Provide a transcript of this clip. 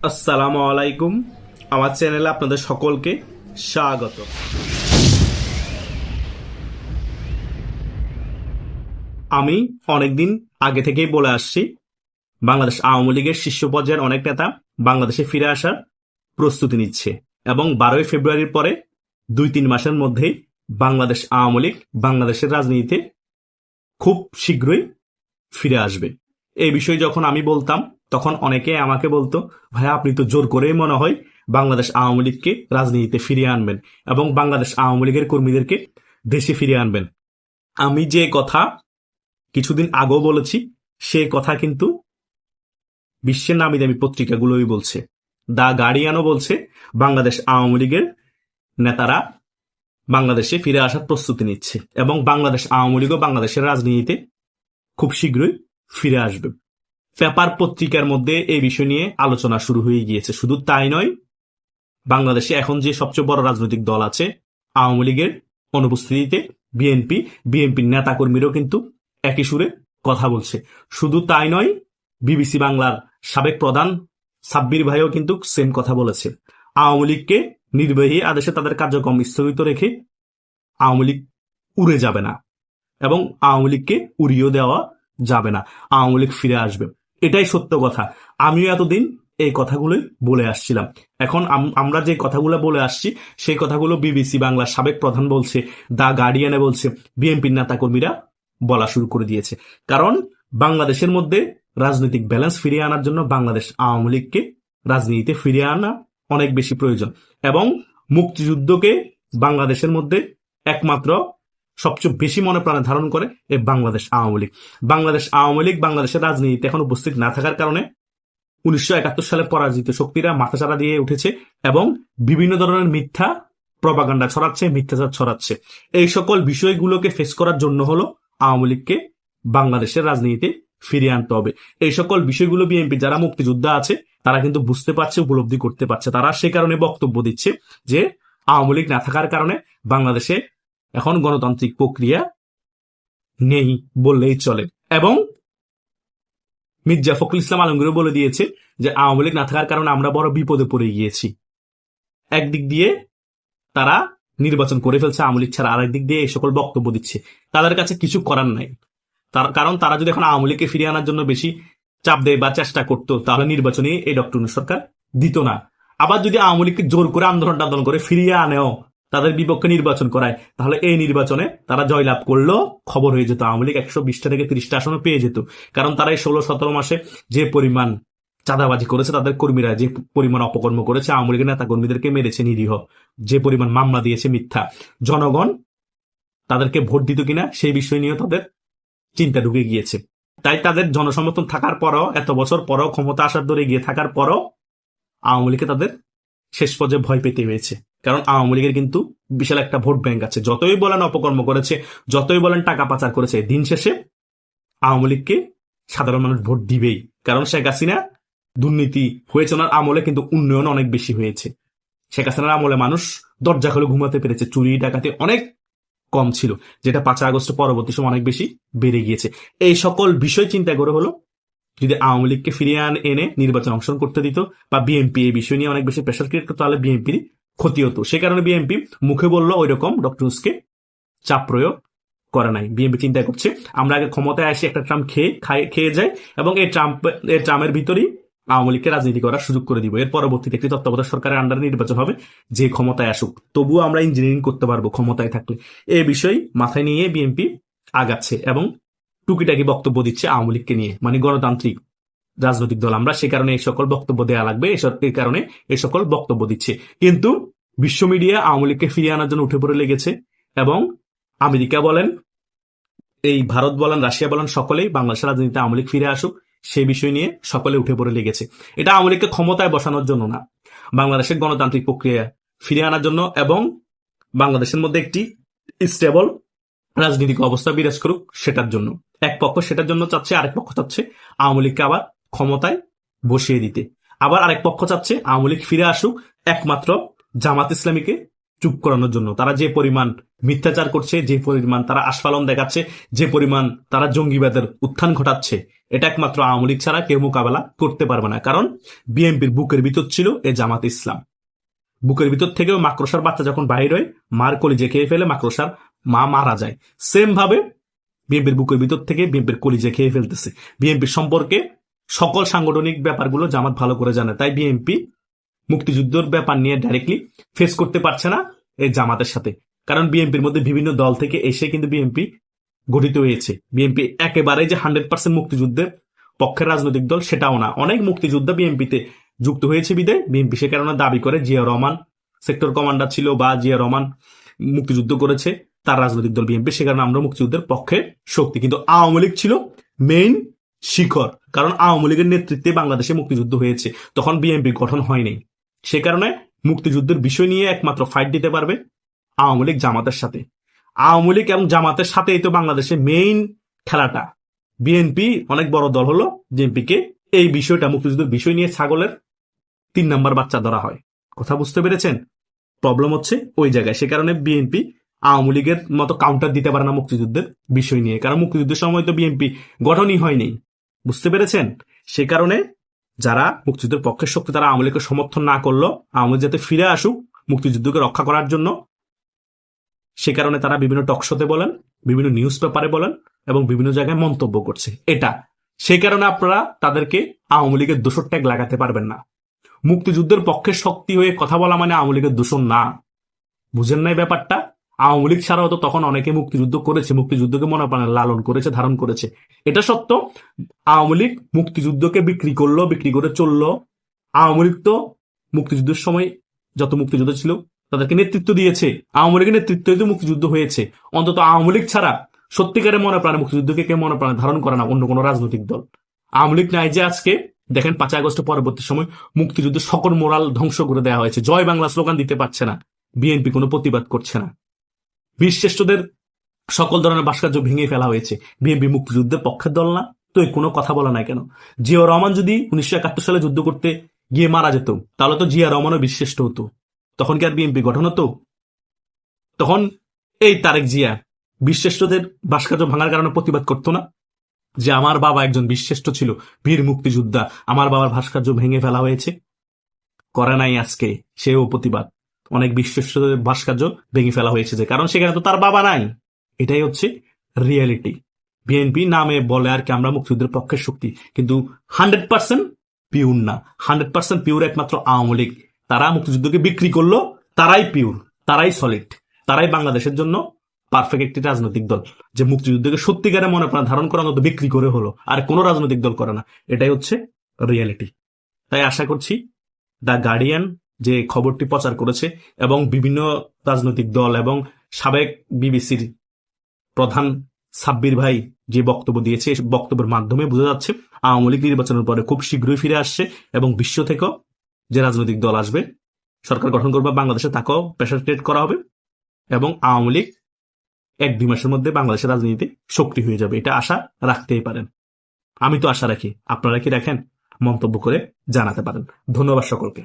আসসালামু আলাইকুম। আমার চ্যানেলে আপনাদের সকলকে স্বাগত। আমি অনেকদিন আগে থেকেই বলে আসছি, বাংলাদেশ আওয়ামী লীগের শীর্ষ পর্যায়ের অনেক নেতা বাংলাদেশে ফিরে আসার প্রস্তুতি নিচ্ছে এবং 12ই ফেব্রুয়ারির পরে 2-3 মাসের মধ্যেই বাংলাদেশ আওয়ামী লীগ বাংলাদেশের রাজনীতিতে খুব শীঘ্রই ফিরে আসবে। এই বিষয়ে যখন আমি বলতাম তখন অনেকে আমাকে বলতো, ভাই আপনি তো জোর করেই মনে হয় বাংলাদেশ আওয়ামী লীগকে রাজনীতিতে ফিরিয়ে আনবেন এবং বাংলাদেশ আওয়ামী লীগের কর্মীদেরকে দেশে ফিরিয়ে আনবেন। আমি যে কথা কিছুদিন আগেও বলেছি সে কথা কিন্তু বিশ্বের নামি দামি পত্রিকাগুলোই বলছে। দা গার্ডিয়ানও বলছে বাংলাদেশ আওয়ামী লীগের নেতারা বাংলাদেশে ফিরে আসার প্রস্তুতি নিচ্ছে এবং বাংলাদেশ আওয়ামী লীগও বাংলাদেশের রাজনীতিতে খুব শীঘ্রই ফিরে আসবে। পেপার পত্রিকার মধ্যে এই বিষয় নিয়ে আলোচনা শুরু হয়ে গিয়েছে। শুধু তাই নয়, বাংলাদেশে এখন যে সবচেয়ে বড় রাজনৈতিক দল আছে আওয়ামী লীগের অনুপস্থিতিতে বিএনপির নেতাকর্মীরাও কিন্তু একই সুরে কথা বলছে। শুধু তাই নয়, বিবিসি বাংলার সাবেক প্রধান সাব্বির ভাইও কিন্তু সেম কথা বলেছে। আওয়ামী লীগকে নির্বাহী আদেশে তাদের কার্যক্রম স্থগিত রেখে আওয়ামী লীগ উড়ে যাবে না এবং আওয়ামী লীগকে উড়িয়েও দেওয়া যাবে না। আওয়ামী লীগ ফিরে আসবে, এটাই সত্য কথা। আমিও এতদিন এই কথাগুলোই বলে আসছিলাম। এখন আমরা যে কথাগুলো বলে আসছি সেই কথাগুলো বিবিসি বাংলার সাবেক প্রধান বলছে, দা গার্ডিয়ানে বলছে, বিএনপির নেতাকর্মীরা বলা শুরু করে দিয়েছে। কারণ বাংলাদেশের মধ্যে রাজনৈতিক ব্যালেন্স ফিরিয়ে আনার জন্য বাংলাদেশ আওয়ামী লীগকে রাজনীতিতে ফিরিয়ে আনা অনেক বেশি প্রয়োজন এবং মুক্তিযুদ্ধকে বাংলাদেশের মধ্যে একমাত্র সবচেয়ে বেশি মনে প্রাণে ধারণ করে এই বাংলাদেশ আওয়ামী লীগ। বাংলাদেশ আওয়ামী লীগ বাংলাদেশের রাজনীতিতে এখন উপস্থিত না থাকার কারণে 1971 সালে পরাজিত শক্তিরা মাথাচাড়া দিয়ে উঠেছে এবং বিভিন্ন ধরনের মিথ্যা প্রপাগান্ডা ছড়াচ্ছে, মিথ্যাচার ছড়াচ্ছে। এই সকল বিষয়গুলোকে ফেস করার জন্য হলো আওয়ামী লীগকে বাংলাদেশের রাজনীতিতে ফিরিয়ে আনতে হবে। এই সকল বিষয়গুলো বিএনপি যারা মুক্তিযোদ্ধা আছে তারা কিন্তু বুঝতে পারছে, উপলব্ধি করতে পারছে। তারা সে কারণে বক্তব্য দিচ্ছে যে আওয়ামী লীগ না থাকার কারণে বাংলাদেশে এখন গণতান্ত্রিক প্রক্রিয়া নেই বললেই চলে। এবং মির্জা ফখরুল ইসলাম আলমগীরও বলে দিয়েছে যে আওয়ামী লীগ না থাকার কারণে আমরা বড় বিপদে পড়ে গিয়েছি। একদিক দিয়ে তারা নির্বাচন করে ফেলছে আওয়ামী লীগ ছাড়া, আরেক দিক দিয়ে এই সকল বক্তব্য দিচ্ছে। তাদের কাছে কিছু করার নাই, কারণ তারা যদি এখন আওয়ামী লীগকে ফিরিয়ে আনার জন্য বেশি চাপ দেয় বা চেষ্টা করতো তাহলে নির্বাচনে এই ডক্টর ইউনূস সরকার দিত না। আবার যদি আওয়ামী লীগকে জোর করে আন্দোলন করে ফিরিয়ে আনেও তাদের বিপক্ষে নির্বাচন করায় তাহলে এই নির্বাচনে তারা জয়লাভ করলেও খবর হয়ে যেত, আওয়ামী লীগ 120টা থেকে 30টা আসনে পেয়ে যেত। কারণ তারা এই 16-17 মাসে যে পরিমাণ চাঁদাবাজি করেছে, তাদের কর্মীরা যে পরিমাণ অপকর্ম করেছে, আওয়ামী লীগের নেতা কর্মীদেরকে মেরেছে নিরীহ, যে পরিমাণ মামলা দিয়েছে মিথ্যা, জনগণ তাদেরকে ভোট দিত কিনা সেই বিষয় নিয়ে তাদের চিন্তা ঢুকে গিয়েছে। তাই তাদের জনসমর্থন থাকার পরও, এত বছর পরও, ক্ষমতা আসার দরে গিয়ে থাকার পরও আওয়ামী লীগকে তাদের শেষ পর্যায়ে ভয় পেতে হয়েছে। কারণ আওয়ামী লীগের কিন্তু বিশাল একটা ভোট ব্যাংক আছে। যতই বলেন অপকর্ম করেছে, যতই বলেন টাকা পাচার করেছে, দিন শেষে আওয়ামী লীগকে সাধারণ মানুষ ভোট দিবেই। কারণ শেখ হাসিনা দুর্নীতি হয়েছে ওনার আমলে, কিন্তু উন্নয়ন অনেক বেশি হয়েছে। শেখ হাসিনার আমলে মানুষ দরজা খুলে ঘুমাতে পেরেছে, চুরি ডাকাতি অনেক কম ছিল, যেটা 5 আগস্ট পরবর্তী সময় অনেক বেশি বেড়ে গিয়েছে। এই সকল বিষয় চিন্তা করে হলো যদি আওয়ামী লীগকে ফিরিয়ে এনে নির্বাচন অংশগ্রহণ করতে দিত বা বিএনপি এই বিষয় নিয়ে অনেক বেশি প্রেশার ক্রিয়েট করতো তাহলে বিএনপির ক্ষতি হতো। সে কারণে বিএনপি মুখে বললো ওই রকম ডক্টর ইউনূসকে চাপ প্রয়োগ করে নাই। বিএনপি চিন্তা করছে আমরা আগে ক্ষমতায় আসি, একটা ট্রাম্প খেয়ে যাই এবং এই ট্রাম্পের ভিতরেই আওয়ামী লীগকে রাজনীতি করার সুযোগ করে দিব। এর পরবর্তীতে একটি তত্ত্বাবধায়ক সরকারের আন্ডারে নির্বাচন হবে, যে ক্ষমতায় আসুক তবুও আমরা ইঞ্জিনিয়ারিং করতে পারবো ক্ষমতায় থাকলে। এই বিষয় মাথায় নিয়ে বিএনপি আগাচ্ছে এবং টুকিটাকি বক্তব্য দিচ্ছে আওয়ামী লীগকে নিয়ে, মানে গণতান্ত্রিক রাজনৈতিক দল আমরা, সে কারণে এই সকল বক্তব্য দেওয়া লাগবে, এই কারণে এই সকল বক্তব্য দিচ্ছে। কিন্তু বিশ্ব মিডিয়া আওয়ামী লীগকে ফিরিয়ে আনার জন্য উঠে পড়ে লেগেছে এবং আমেরিকা বলেন, এই ভারত বলেন, রাশিয়া বলেন, সকলেই বাংলাদেশের রাজনীতিতে আওয়ামী লীগ ফিরে আসুক সেই বিষয় নিয়ে সকলে উঠে পড়ে লেগেছে। এটা আওয়ামী লীগকে ক্ষমতায় বসানোর জন্য না, বাংলাদেশের গণতান্ত্রিক প্রক্রিয়া ফিরিয়ে আনার জন্য এবং বাংলাদেশের মধ্যে একটি স্টেবল রাজনৈতিক অবস্থা বিরাজ করুক সেটার জন্য। এক পক্ষ সেটার জন্য চাচ্ছে, আরেক পক্ষ চাচ্ছে আওয়ামী লীগকে আবার ক্ষমতায় বসিয়ে দিতে। আবার আরেক পক্ষ চাচ্ছে আওয়ামী লীগ ফিরে আসুক একমাত্র জামাত ইসলামীকে চুপ করানোর জন্য। তারা যে পরিমাণ মিথ্যাচার করছে, যে পরিমাণ তারা আস্ফালন দেখাচ্ছে, যে পরিমাণ তারা জঙ্গিবাদের উত্থান ঘটাচ্ছে, এটা একমাত্র আওয়ামী লীগ ছাড়া কেউ মোকাবেলা করতে পারবে না। কারণ বিএনপির বুকের ভিতর ছিল এ জামাত ইসলাম। বুকের ভিতর থেকেও মাকড়সার বাচ্চা যখন বাইর হয়, মার কলিজে খেয়ে ফেলে, মাকড়সার মা মারা যায়। সেম ভাবে বিএনপির বুকের ভিতর থেকে বিএনপির কলিজে খেয়ে ফেলতেছে। বিএনপির সম্পর্কে সকল সাংগঠনিক ব্যাপারগুলো জামাত ভালো করে জানে, তাই বিএনপি মুক্তিযুদ্ধের ব্যাপার নিয়ে ডাইরেক্টলি ফেস করতে পারছে না এই জামাতের সাথে। কারণ বিএনপির মধ্যে বিভিন্ন দল থেকে এসে কিন্তু বিএনপি গঠিত হয়েছে। বিএনপি একেবারে যে 100% মুক্তিযুদ্ধের পক্ষের রাজনৈতিক দল সেটাও না। অনেক মুক্তিযোদ্ধা বিএনপিতে যুক্ত হয়েছে বিদায় বিএনপি সে কারণে দাবি করে জিয়া রহমান সেক্টর কমান্ডার ছিল বা জিয়া রহমান মুক্তিযুদ্ধ করেছে, তার রাজনৈতিক দল বিএনপি, সে কারণে আমরা মুক্তিযুদ্ধের পক্ষে শক্তি। কিন্তু আওয়ামী লীগ ছিল মেইন শিখর, কারণ আওয়ামী লীগের নেতৃত্বে বাংলাদেশে মুক্তিযুদ্ধ হয়েছে, তখন বিএনপি গঠন হয়নি। সে কারণে মুক্তিযুদ্ধের বিষয় নিয়ে একমাত্র ফাইট দিতে পারবে আওয়ামী লীগ জামাতের সাথে। আওয়ামী লীগ এবং জামাতের সাথেই তো বাংলাদেশে মেইন খেলাটা। বিএনপি অনেক বড় দল হলো, বিএনপিকে এই বিষয়টা মুক্তিযুদ্ধের বিষয় নিয়ে ছাগলের 3 নাম্বার বাচ্চা ধরা হয়। কথা বুঝতে পেরেছেন? প্রবলেম হচ্ছে ওই জায়গায়। সে কারণে বিএনপি আওয়ামী লীগের মতো কাউন্টার দিতে পারে না মুক্তিযুদ্ধের বিষয় নিয়ে, কারণ মুক্তিযুদ্ধের সময় তো বিএনপি গঠনই হয়নি। বুঝতে পেরেছেন? সে কারণে যারা মুক্তিযুদ্ধের পক্ষের শক্তি তারা আওয়ামী লীগকে সমর্থন না করলো, আওয়ামী লীগ যাতে ফিরে আসুক মুক্তিযুদ্ধকে রক্ষা করার জন্য, সে কারণে তারা বিভিন্ন টকশোতে বলেন, বিভিন্ন নিউজ পেপারে বলেন এবং বিভিন্ন জায়গায় মন্তব্য করছে। এটা সে কারণে আপনারা তাদেরকে আওয়ামী লীগের দোষর ট্যাগ লাগাতে পারবেন না। মুক্তিযুদ্ধের পক্ষের শক্তি হয়ে কথা বলা মানে আওয়ামী লীগের দোষর না। বুঝেন নাই ব্যাপারটা? আওয়ামী লীগ ছাড়াও তো তখন অনেকে মুক্তিযুদ্ধ করেছে, মুক্তিযুদ্ধকে মনে প্রাণে লালন করেছে, ধারণ করেছে। এটা সত্য। আওয়ামী লীগ মুক্তিযুদ্ধকে বিক্রি করলো, বিক্রি করে চললো। আওয়ামী লীগ তো মুক্তিযুদ্ধের সময় যত মুক্তিযুদ্ধ ছিল তাদেরকে নেতৃত্ব দিয়েছে। আওয়ামী লীগের নেতৃত্বই তো মুক্তিযুদ্ধ হয়েছে। অন্তত আওয়ামী লীগ ছাড়া সত্যিকারের মনে প্রাণে মুক্তিযুদ্ধকে কেউ মনে প্রাণে ধারণ করে না অন্য কোনো রাজনৈতিক দল। আওয়ামী লীগ নাই যে আজকে দেখেন 5 আগস্ট পরবর্তী সময় মুক্তিযুদ্ধের সকল মোরাল ধ্বংস করে দেওয়া হয়েছে। জয় বাংলা স্লোগান দিতে পারছে না, বিএনপি কোনো প্রতিবাদ করছে না। বীর শ্রেষ্ঠদের সকল ধরনের ভাস্কর্য ভেঙে ফেলা হয়েছে। বিএনপি মুক্তিযুদ্ধের পক্ষের দল না তো কোনো কথা বলা নাই কেন? জিয়া রহমান যদি 1971 সালে যুদ্ধ করতে গিয়ে মারা যেত তাহলে তো জিয়া রহমানও বীর শ্রেষ্ঠ হতো। তখন কি আর বিএনপি গঠন হতো? তখন এই তারেক জিয়া বীর শ্রেষ্ঠদের ভাস্কর্য ভাঙার কারণে প্রতিবাদ করতো না যে আমার বাবা একজন বীর শ্রেষ্ঠ ছিল, বীর মুক্তিযোদ্ধা, আমার বাবার ভাস্কর্য ভেঙে ফেলা হয়েছে? করে নাই আজকে সেও প্রতিবাদ। অনেক বীর শ্রেষ্ঠদের ভাস্কর্য ভেঙে ফেলা হয়েছে যে কারণ সেখানে তো তার বাবা নাই। এটাই হচ্ছে রিয়েলিটি। বিএনপি নামে বলে আর কি আমরা মুক্তিযুদ্ধের পক্ষের শক্তি, কিন্তু 100% পিওর না। 100% পিওর একমাত্র আওয়ামী লীগ। তারা মুক্তিযুদ্ধকে বিক্রি করলো, তারাই পিওর, তারাই সলিড, তারাই বাংলাদেশের জন্য পারফেক্ট একটি রাজনৈতিক দল যে মুক্তিযুদ্ধকে সত্যিকারে মনে প্রাণ ধারণ করার মতো বিক্রি করে হলো, আর কোনো রাজনৈতিক দল করে না। এটাই হচ্ছে রিয়েলিটি। তাই আশা করছি দ্য গার্ডিয়ান যে খবরটি প্রচার করেছে এবং বিভিন্ন রাজনৈতিক দল এবং সাবেক বিবিসির প্রধান সাব্বির ভাই যে বক্তব্য দিয়েছে, এই বক্তব্যের মাধ্যমে বোঝা যাচ্ছে আওয়ামী লীগ নির্বাচনের পরে খুব শীঘ্রই ফিরে আসছে এবং বিশ্ব থেকেও যে রাজনৈতিক দল আসবে, সরকার গঠন করবে বাংলাদেশে, তাকেও প্রেসার ক্রিয়েট করা হবে এবং আওয়ামী লীগ 1-2 মাসের মধ্যে বাংলাদেশের রাজনীতিতে শক্তি হয়ে যাবে। এটা আশা রাখতেই পারেন। আমি তো আশা রাখি। আপনারা কি রাখেন? মন্তব্য করে জানাতে পারেন। ধন্যবাদ সকলকে।